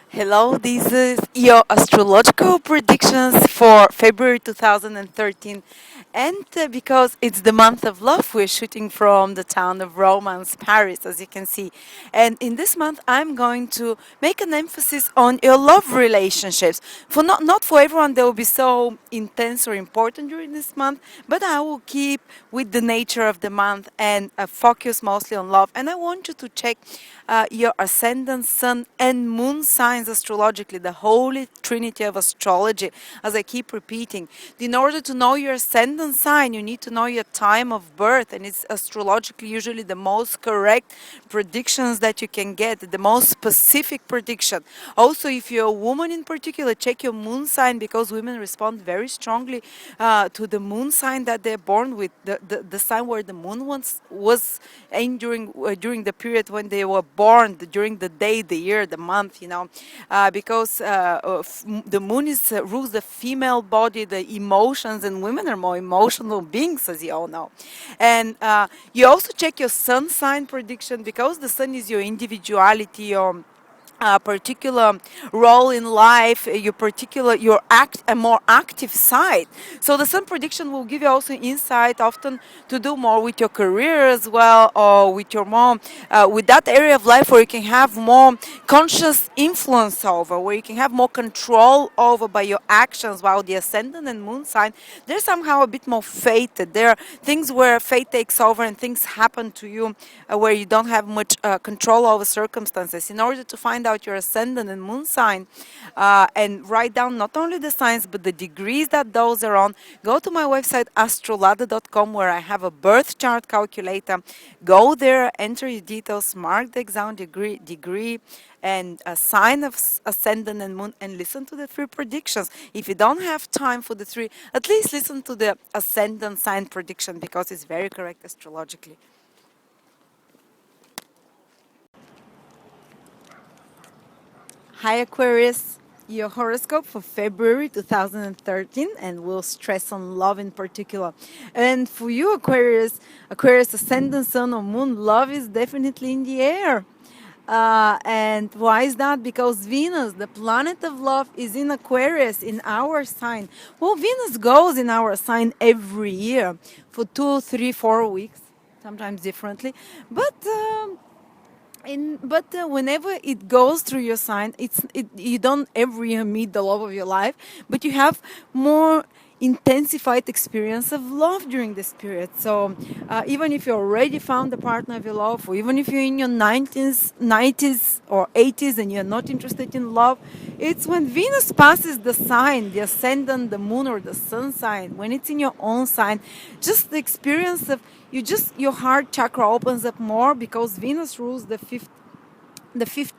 Hello, this is your astrological predictions for February 2013. And because it's the month of love, we're shooting from the town of Romance, Paris, as you can see. And in this month, I'm going to make an emphasis on your love relationships. For not for everyone, they will be so intense or important during this month, but I will keep with the nature of the month and focus mostly on love. And I want you to check your ascendant, sun, and moon signs astrologically, the holy trinity of astrology, as I keep repeating. In order to know your ascendant sign, you need to know your time of birth, and it's astrologically usually the most correct predictions that you can get, the most specific prediction. Also, if you're a woman in particular, check your moon sign because women respond very strongly to the moon sign that they're born with, the sign where the moon once was in during the period when they were born, during the day, the year, the month, because the moon rules the female body, the emotions, and women are more emotional beings, as you all know. And you also check your sun sign prediction because the sun is your individuality, your particular role in life, a more active side. So the sun prediction will give you also insight, often to do more with your career as well, or with your more with that area of life where you can have more conscious influence over, where you can have more control over by your actions. While the ascendant and moon sign, they're somehow a bit more fated. There are things where fate takes over and things happen to you where you don't have much control over circumstances. In order to find out your ascendant and moon sign and write down not only the signs but the degrees that those are on, go to my website astrolada.com, where I have a birth chart calculator. Go there, enter your details, mark the exam degree and a sign of ascendant and moon, and listen to the three predictions. If you don't have time for the three, at least listen to the ascendant sign prediction because it's very correct astrologically. Hi Aquarius, your horoscope for February 2013, and we'll stress on love in particular. And for you Aquarius ascendant, sun or moon, love is definitely in the air. And why is that? Because Venus, the planet of love, is in Aquarius, in our sign. Well, Venus goes in our sign every year for 2, 3, 4 weeks, sometimes differently. But whenever it goes through your sign, you don't every year meet the love of your life, but you have more intensified experience of love during this period. So even if you already found the partner of your love, or even if you're in your 90s or 80s and you're not interested in love, it's when Venus passes the sign, the ascendant, the moon, or the sun sign, when it's in your own sign, just the experience of your heart chakra opens up more because Venus rules the fifth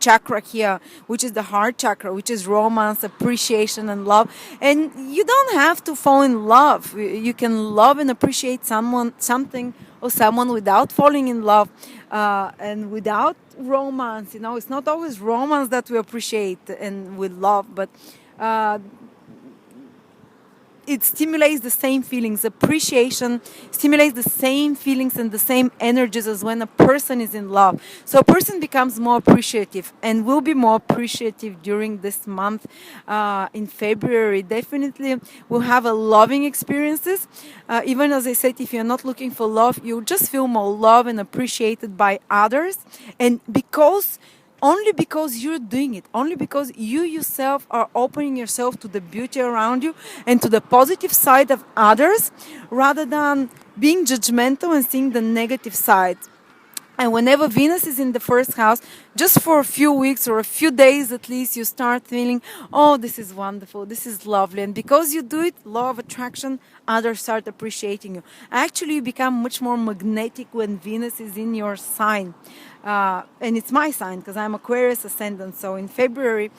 chakra here, which is the heart chakra, which is romance, appreciation, and love. And you don't have to fall in love. You can love and appreciate something, or someone without falling in love, and without romance. It's not always romance that we appreciate and we love, but it stimulates the same feelings. Appreciation stimulates the same feelings and the same energies as when a person is in love. So a person becomes more appreciative and will be more appreciative during this month. In February, definitely will have a loving experiences. Even as I said, if you're not looking for love, you just feel more loved and appreciated by others. And only because you're doing it, only because you yourself are opening yourself to the beauty around you and to the positive side of others, rather than being judgmental and seeing the negative side. And whenever Venus is in the first house, just for a few weeks or a few days at least, you start feeling, oh, this is wonderful, this is lovely. And because you do it, law of attraction, others start appreciating you. Actually, you become much more magnetic when Venus is in your sign. And it's my sign because I'm Aquarius ascendant. So in February,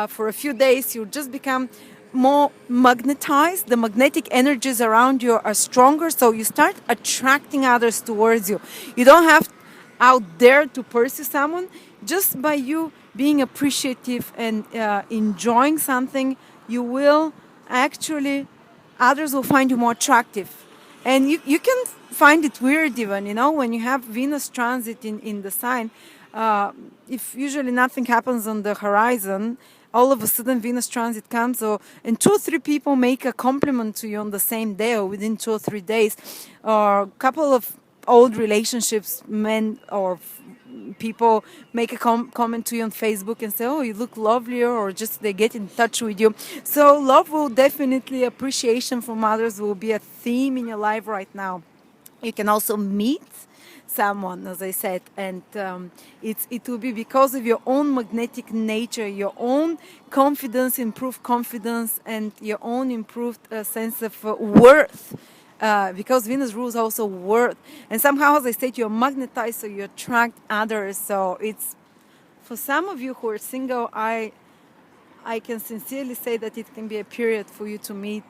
for a few days, you just become more magnetized. The magnetic energies around you are stronger, so you start attracting others towards you. You don't have out there to pursue someone. Just by you being appreciative and enjoying something, you will actually, others will find you more attractive. And you can find it weird even, when you have Venus transit in the sign. uh, if usually nothing happens on the horizon, all of a sudden Venus transit comes, and 2 or 3 people make a compliment to you on the same day or within 2 or 3 days, or a couple of old relationships, men or people make a comment to you on Facebook and say, "Oh, you look lovelier," or just they get in touch with you. So love will definitely, appreciation from others will be a theme in your life right now. You can also meet someone, as I said, and it will be because of your own magnetic nature, your own confidence, improved confidence, and your own improved sense of worth. Because Venus rules also worth, and somehow, as I said, you're magnetized, so you attract others. So it's for some of you who are single, I can sincerely say that it can be a period for you to meet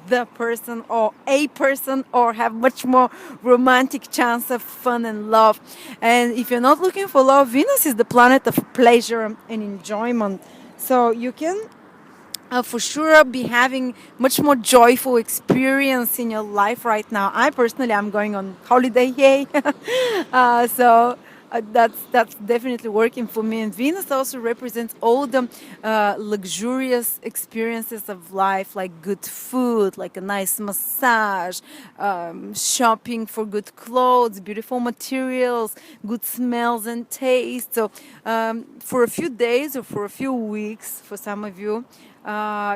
the person or a person, or have much more romantic chance of fun and love. And if you're not looking for love, Venus is the planet of pleasure and enjoyment. So you can for sure be having much more joyful experience in your life right now. I personally am going on holiday, yay! That's definitely working for me. And Venus also represents all the luxurious experiences of life, like good food, like a nice massage, shopping for good clothes, beautiful materials, good smells and taste. So for a few days or for a few weeks, for some of you,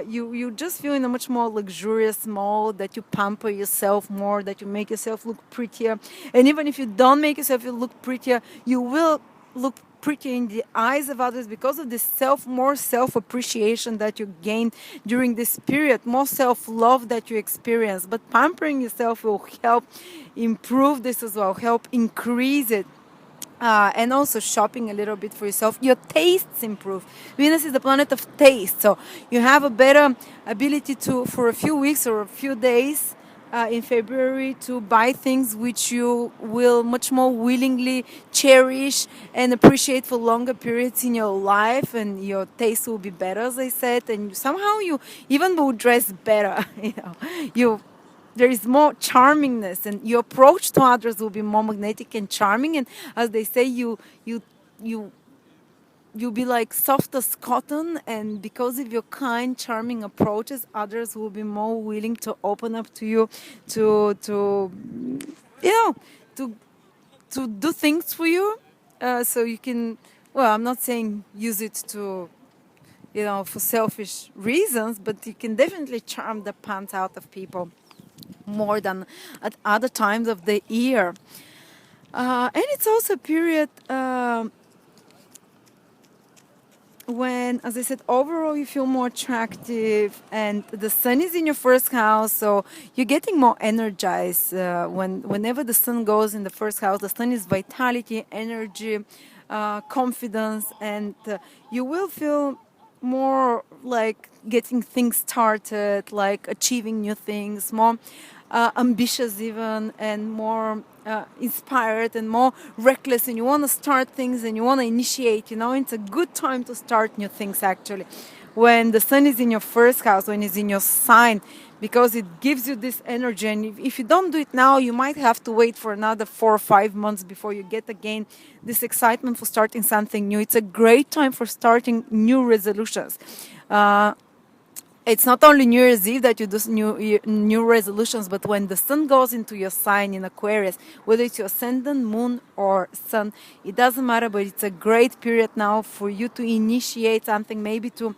you just feel in a much more luxurious mode, that you pamper yourself more, that you make yourself look prettier. And even if you don't make yourself look prettier, you will look pretty in the eyes of others because of this more self-appreciation that you gain during this period, more self-love that you experience. But pampering yourself will help improve this as well, help increase it. And also shopping a little bit for yourself. Your tastes improve. Venus is the planet of taste, so you have a better ability to, for a few weeks or a few days in February, to buy things which you will much more willingly cherish and appreciate for longer periods in your life, and your taste will be better, as I said, and somehow you even will dress better. There is more charmingness, and your approach to others will be more magnetic and charming. And as they say, you you'll be like soft as cotton. And because of your kind, charming approaches, others will be more willing to open up to you, to you know to to do things for you. So you can. Well, I'm not saying use it to, for selfish reasons, but you can definitely charm the pants out of people more than at other times of the year. And it's also a period when, as I said, overall you feel more attractive, and the sun is in your first house, so you're getting more energized. Whenever the sun goes in the first house, the sun is vitality, energy, confidence, and you will feel more like getting things started, like achieving new things, more ambitious even, and more inspired and more reckless, and you want to start things and you want to initiate. It's a good time to start new things, actually, when the sun is in your first house, when it's in your sign, because it gives you this energy. And if you don't do it now, you might have to wait for another 4 or 5 months before you get again this excitement for starting something new. It's a great time for starting new resolutions. It's not only New Year's Eve that you do new resolutions, but when the sun goes into your sign in Aquarius, whether it's your ascendant, moon, or sun, it doesn't matter. But it's a great period now for you to initiate something, maybe to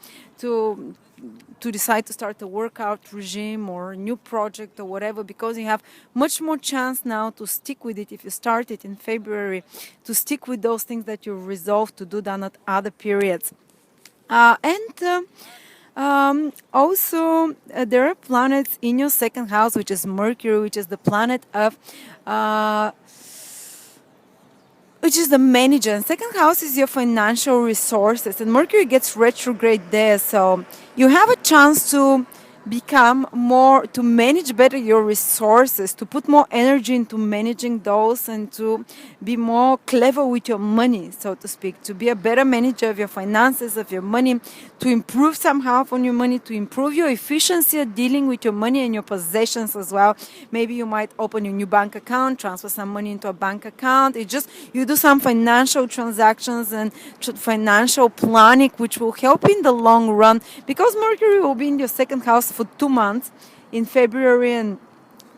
decide to start a workout regime or a new project or whatever, because you have much more chance now to stick with it if you start it in February, to stick with those things that you resolved to do than at other periods. Also, there are planets in your second house, which is Mercury, which is the planet of, which is the manager. And second house is your financial resources, and Mercury gets retrograde there, so you have a chance to become more to manage better your resources, to put more energy into managing those, and to be more clever with your money, so to speak, to be a better manager of your finances, of your money, to improve somehow on your money, to improve your efficiency at dealing with your money and your possessions as well. Maybe you might open a new bank account, transfer some money into a bank account. It just, you do some financial transactions and financial planning, which will help in the long run, because Mercury will be in your second house for 2 months, in February and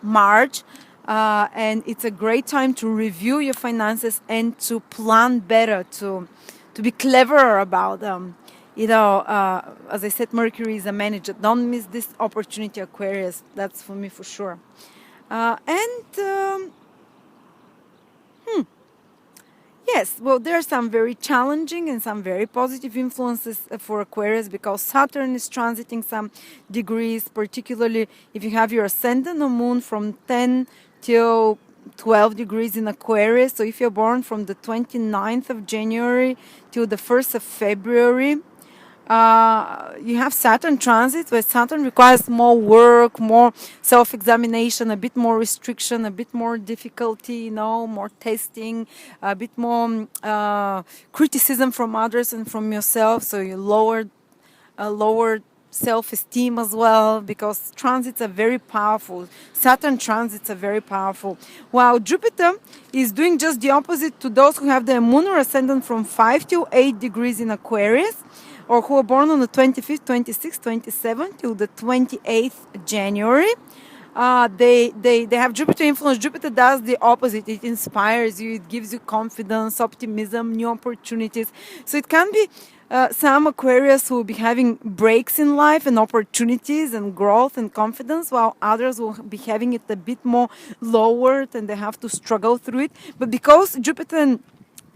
March. And it's a great time to review your finances and to plan better, to be cleverer about them. As I said, Mercury is a manager. Don't miss this opportunity, Aquarius. That's for me for sure. And Yes, well, there are some very challenging and some very positive influences for Aquarius, because Saturn is transiting some degrees, particularly if you have your ascendant or moon from 10 till 12 degrees in Aquarius. So if you're born from the 29th of January till the 1st of February, you have Saturn transit, where Saturn requires more work, more self-examination, a bit more restriction, a bit more difficulty, more testing, a bit more criticism from others and from yourself. So you lower self-esteem as well, because transits are very powerful. Saturn transits are very powerful. While Jupiter is doing just the opposite to those who have their moon or ascendant from 5 to 8 degrees in Aquarius, or who are born on the 25th, 26th, 27th till the 28th January. They have Jupiter influence. Jupiter does the opposite. It inspires you. It gives you confidence, optimism, new opportunities. So it can be some Aquarius who will be having breaks in life and opportunities and growth and confidence, while others will be having it a bit more lowered and they have to struggle through it. But because Jupiter and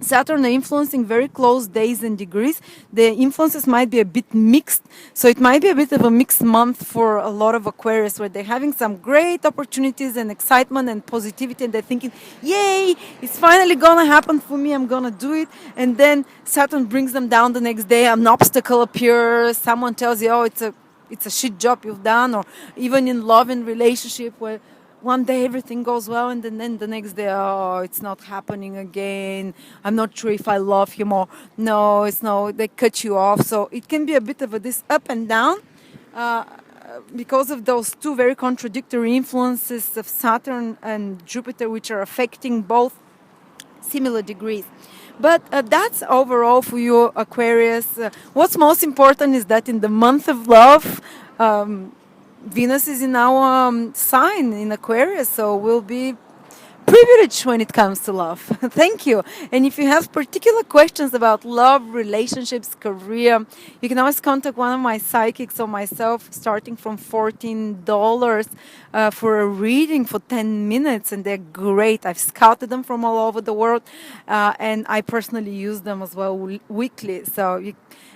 Saturn are influencing very close days and degrees, the influences might be a bit mixed. So it might be a bit of a mixed month for a lot of Aquarius, where they're having some great opportunities and excitement and positivity, and they're thinking, yay, it's finally gonna happen for me, I'm gonna do it. And then Saturn brings them down the next day, an obstacle appears, someone tells you, oh, it's a shit job you've done, or even in love and relationship, where one day everything goes well, and then the next day, oh, it's not happening again. I'm not sure if I love him, or no, they cut you off. So it can be a bit of this up and down because of those two very contradictory influences of Saturn and Jupiter, which are affecting both similar degrees. But that's overall for you, Aquarius. What's most important is that in the month of love, Venus is in our sign in Aquarius, so we'll be privileged when it comes to love. Thank you. And if you have particular questions about love, relationships, career, you can always contact one of my psychics or myself, starting from $14 for a reading for 10 minutes. And they're great. I've scouted them from all over the world, and I personally use them as well weekly. So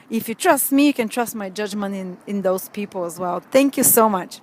if you trust me, you can trust my judgment in those people as well. Thank you so much.